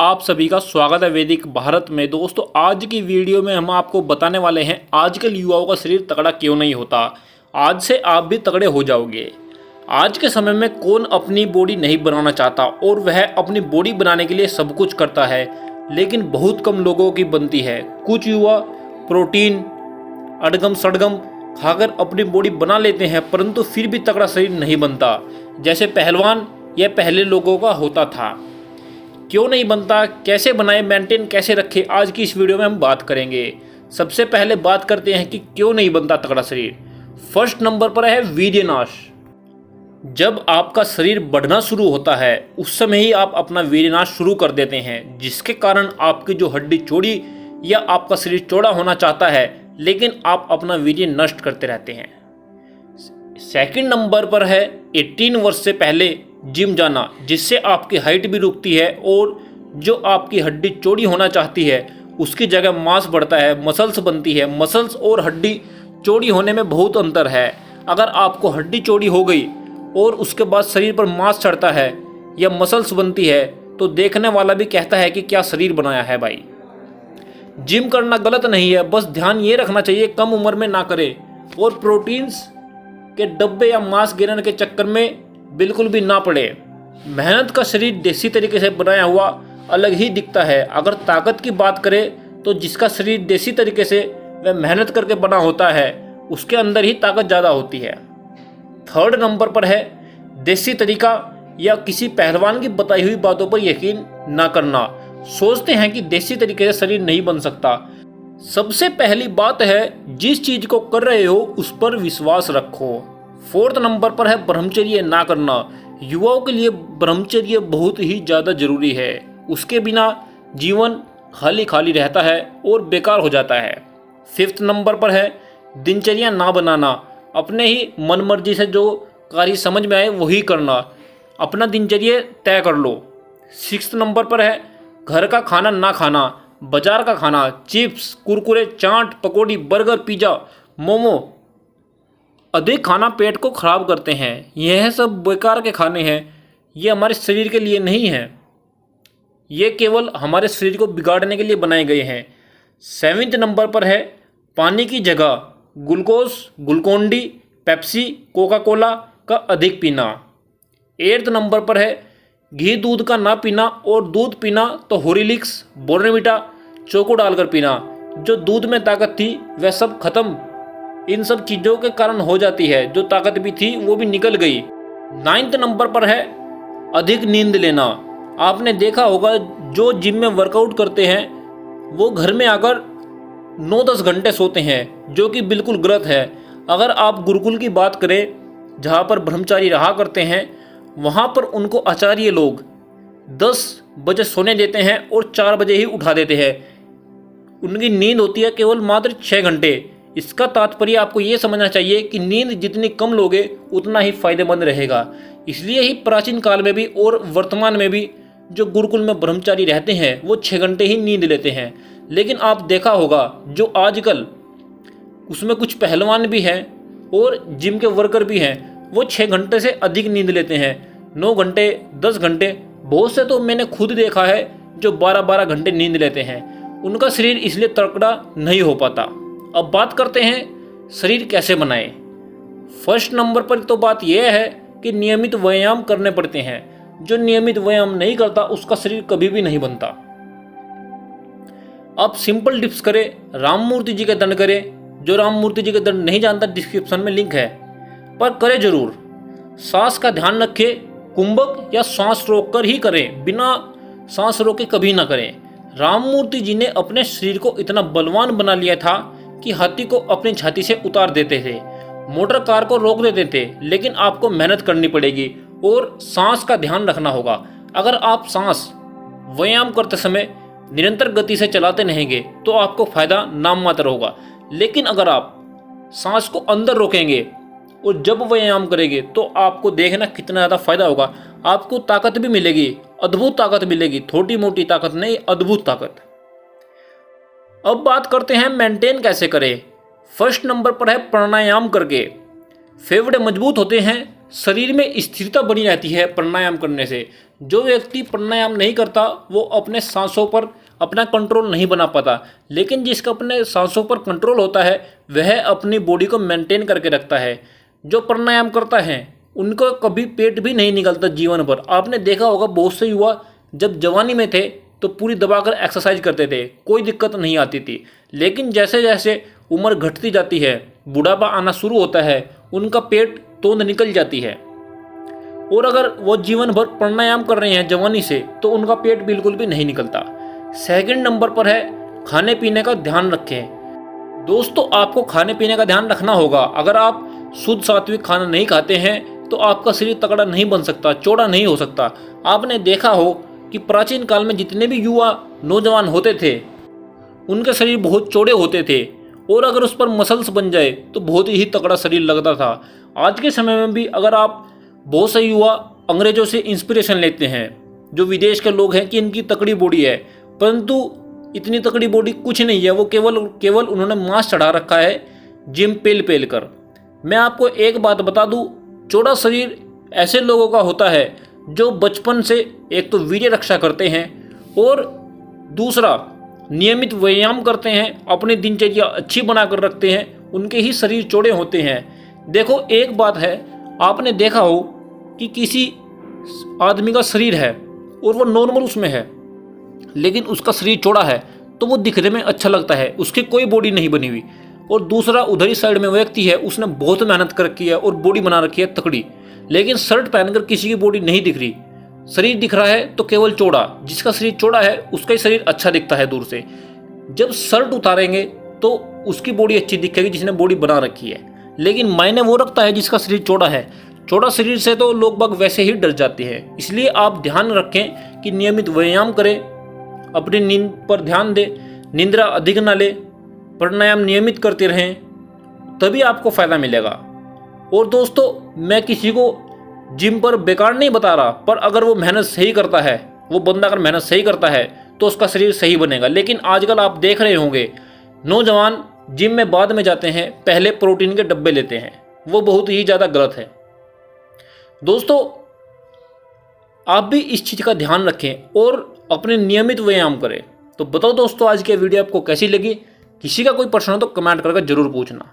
आप सभी का स्वागत है वैदिक भारत में। दोस्तों आज की वीडियो में हम आपको बताने वाले हैं आजकल युवाओं का शरीर तगड़ा क्यों नहीं होता। आज से आप भी तगड़े हो जाओगे। आज के समय में कौन अपनी बॉडी नहीं बनाना चाहता और वह अपनी बॉडी बनाने के लिए सब कुछ करता है, लेकिन बहुत कम लोगों की बनती है। कुछ युवा प्रोटीन अड़गम सड़गम खाकर अपनी बॉडी बना लेते हैं, परंतु फिर भी तगड़ा शरीर नहीं बनता जैसे पहलवान यह पहले लोगों का होता था। क्यों नहीं बनता, कैसे बनाए, मेंटेन कैसे रखें, आज की इस वीडियो में हम बात करेंगे। सबसे पहले बात करते हैं कि क्यों नहीं बनता तगड़ा शरीर। फर्स्ट नंबर पर है वीर्यनाश। जब आपका शरीर बढ़ना शुरू होता है उस समय ही आप अपना वीर्यनाश शुरू कर देते हैं, जिसके कारण आपकी जो हड्डी चौड़ी या आपका शरीर चौड़ा होना चाहता है, लेकिन आप अपना वीर्य नष्ट करते रहते हैं। सेकंड नंबर पर है 18 वर्ष से पहले जिम जाना, जिससे आपकी हाइट भी रुकती है और जो आपकी हड्डी चौड़ी होना चाहती है उसकी जगह मांस बढ़ता है, मसल्स बनती है। मसल्स और हड्डी चौड़ी होने में बहुत अंतर है। अगर आपको हड्डी चौड़ी हो गई और उसके बाद शरीर पर मांस चढ़ता है या मसल्स बनती है तो देखने वाला भी कहता है कि क्या शरीर बनाया है भाई। जिम करना गलत नहीं है, बस ध्यान ये रखना चाहिए कम उम्र में ना करें और प्रोटीन्स के डब्बे या मांस गिरने के चक्कर में बिल्कुल भी ना पड़े। मेहनत का शरीर देसी तरीके से बनाया हुआ अलग ही दिखता है। अगर ताकत की बात करें तो जिसका शरीर देसी तरीके से वह मेहनत करके बना होता है उसके अंदर ही ताकत ज़्यादा होती है। थर्ड नंबर पर है देसी तरीका या किसी पहलवान की बताई हुई बातों पर यकीन ना करना। सोचते हैं कि देसी तरीके से शरीर नहीं बन सकता। सबसे पहली बात है जिस चीज़ को कर रहे हो उस पर विश्वास रखो। फोर्थ नंबर पर है ब्रह्मचर्य ना करना। युवाओं के लिए ब्रह्मचर्य बहुत ही ज़्यादा जरूरी है। उसके बिना जीवन खाली खाली रहता है और बेकार हो जाता है। फिफ्थ नंबर पर है दिनचर्या ना बनाना। अपने ही मन मर्जी से जो कार्य समझ में आए वही करना। अपना दिनचर्या तय कर लो। सिक्स्थ नंबर पर है घर का खाना ना खाना, बाजार का खाना, चिप्स कुरकुरे चाट पकौड़ी बर्गर पिज़्ज़ा मोमो अधिक खाना पेट को खराब करते हैं। यह सब बेकार के खाने हैं, ये हमारे शरीर के लिए नहीं हैं, ये केवल हमारे शरीर को बिगाड़ने के लिए बनाए गए हैं। सेवेंथ नंबर पर है पानी की जगह glucose Glucon-D Pepsi Coca Cola का अधिक पीना। एट्थ नंबर पर है घी दूध का ना पीना और दूध पीना तो हॉर्लिक्स बॉर्नविटा चोको डालकर पीना। जो दूध में ताकत थी वह सब खत्म इन सब चीज़ों के कारण हो जाती है। जो ताकत भी थी वो भी निकल गई। नाइन्थ नंबर पर है अधिक नींद लेना। आपने देखा होगा जो जिम में वर्कआउट करते हैं वो घर में आकर 9-10 घंटे सोते हैं, जो कि बिल्कुल गलत है। अगर आप गुरुकुल की बात करें जहाँ पर ब्रह्मचारी रहा करते हैं, वहाँ पर उनको आचार्य लोग 10 बजे सोने देते हैं और 4 बजे ही उठा देते हैं। उनकी नींद होती है केवल मात्र 6 घंटे। इसका तात्पर्य आपको ये समझना चाहिए कि नींद जितनी कम लोगे उतना ही फायदेमंद रहेगा। इसलिए ही प्राचीन काल में भी और वर्तमान में भी जो गुरुकुल में ब्रह्मचारी रहते हैं वो 6 घंटे ही नींद लेते हैं। लेकिन आप देखा होगा जो आजकल उसमें कुछ पहलवान भी हैं और जिम के वर्कर भी हैं, वो 6 घंटे से अधिक नींद लेते हैं, 9 घंटे 10 घंटे। बहुत से तो मैंने खुद देखा है जो 12-12 घंटे नींद लेते हैं। उनका शरीर इसलिए तगड़ा नहीं हो पाता। अब बात करते हैं शरीर कैसे बनाए। फर्स्ट नंबर पर तो बात यह है कि नियमित व्यायाम करने पड़ते हैं। जो नियमित व्यायाम नहीं करता उसका शरीर कभी भी नहीं बनता। आप सिंपल टिप्स करें, राम मूर्ति जी के दंड करें। जो राम मूर्ति जी के दंड नहीं जानता डिस्क्रिप्शन में लिंक है, पर करें जरूर। सांस का ध्यान रखें, कुंभक या सांस रोक कर ही करें, बिना सांस रोके कभी ना करें। राम मूर्ति जी ने अपने शरीर को इतना बलवान बना लिया था कि हाथी को अपनी छाती से उतार देते थे, मोटर कार को रोक देते थे। लेकिन आपको मेहनत करनी पड़ेगी और सांस का ध्यान रखना होगा। अगर आप सांस व्यायाम करते समय निरंतर गति से चलाते रहेंगे तो आपको फायदा नाम मात्र होगा। लेकिन अगर आप सांस को अंदर रोकेंगे और जब व्यायाम करेंगे तो आपको देखना कितना ज़्यादा फायदा होगा। आपको ताकत भी मिलेगी, अद्भुत ताकत मिलेगी, छोटी मोटी ताकत नहीं, अद्भुत ताकत। अब बात करते हैं मेंटेन कैसे करें। फर्स्ट नंबर पर है प्राणायाम करके। फेफड़े मजबूत होते हैं, शरीर में स्थिरता बनी रहती है प्राणायाम करने से। जो व्यक्ति प्राणायाम नहीं करता वो अपने सांसों पर अपना कंट्रोल नहीं बना पाता, लेकिन जिसका अपने सांसों पर कंट्रोल होता है वह अपनी बॉडी को मेंटेन करके रखता है। जो प्राणायाम करता है उनको कभी पेट भी नहीं निकलता जीवन भर। आपने देखा होगा बहुत से युवा जब जवानी में थे तो पूरी दबाकर एक्सरसाइज करते थे, कोई दिक्कत नहीं आती थी, लेकिन जैसे जैसे उम्र घटती जाती है, बुढ़ापा आना शुरू होता है, उनका पेट तोंद निकल जाती है। और अगर वो जीवन भर प्राणायाम कर रहे हैं जवानी से तो उनका पेट बिल्कुल भी नहीं निकलता। सेकंड नंबर पर है खाने पीने का ध्यान रखें। दोस्तों, आपको खाने पीने का ध्यान रखना होगा। अगर आप शुद्ध सात्विक खाना नहीं खाते हैं तो आपका शरीर तगड़ा नहीं बन सकता, चौड़ा नहीं हो सकता। आपने देखा हो कि प्राचीन काल में जितने भी युवा नौजवान होते थे उनके शरीर बहुत चौड़े होते थे, और अगर उस पर मसल्स बन जाए तो बहुत ही तगड़ा शरीर लगता था। आज के समय में भी अगर आप बहुत से युवा अंग्रेजों से इंस्पिरेशन लेते हैं, जो विदेश के लोग हैं कि इनकी तकड़ी बॉडी है, परंतु इतनी तकड़ी बॉडी कुछ नहीं है। वो केवल उन्होंने मांस चढ़ा रखा है जिम पेल कर। मैं आपको एक बात बता दूं, चौड़ा शरीर ऐसे लोगों का होता है जो बचपन से एक तो वीर्य रक्षा करते हैं और दूसरा नियमित व्यायाम करते हैं, अपनी दिनचर्या अच्छी बनाकर रखते हैं, उनके ही शरीर चौड़े होते हैं। देखो, एक बात है, आपने देखा हो कि किसी आदमी का शरीर है और वो नॉर्मल उसमें है, लेकिन उसका शरीर चौड़ा है तो वो दिखने में अच्छा लगता है, उसकी कोई बॉडी नहीं बनी हुई। और दूसरा उधर ही साइड में व्यक्ति है, उसने बहुत मेहनत कर रखी है और बॉडी बना रखी है तकड़ी, लेकिन शर्ट पहनकर किसी की बॉडी नहीं दिख रही, शरीर दिख रहा है तो केवल चौड़ा। जिसका शरीर चौड़ा है उसका ही शरीर अच्छा दिखता है दूर से। जब शर्ट उतारेंगे तो उसकी बॉडी अच्छी दिखेगी जिसने बॉडी बना रखी है, लेकिन मायने वो रखता है जिसका शरीर चौड़ा है। चौड़ा शरीर से तो लोग बाग वैसे ही डर जाते हैं। इसलिए आप ध्यान रखें कि नियमित व्यायाम करें, अपनी नींद पर ध्यान दें, निंद्रा अधिक ना ले, प्राणायाम नियमित करते रहें, तभी आपको फ़ायदा मिलेगा। और दोस्तों, मैं किसी को जिम पर बेकार नहीं बता रहा, पर अगर वो मेहनत सही करता है, वो बंदा अगर मेहनत सही करता है तो उसका शरीर सही बनेगा। लेकिन आजकल आप देख रहे होंगे नौजवान जिम में बाद में जाते हैं, पहले प्रोटीन के डब्बे लेते हैं, वो बहुत ही ज़्यादा गलत है। दोस्तों, आप भी इस चीज़ का ध्यान रखें और अपने नियमित व्यायाम करें। तो बताओ दोस्तों, आज की वीडियो आपको कैसी लगी? किसी का कोई प्रश्न हो तो कमेंट करके जरूर पूछना।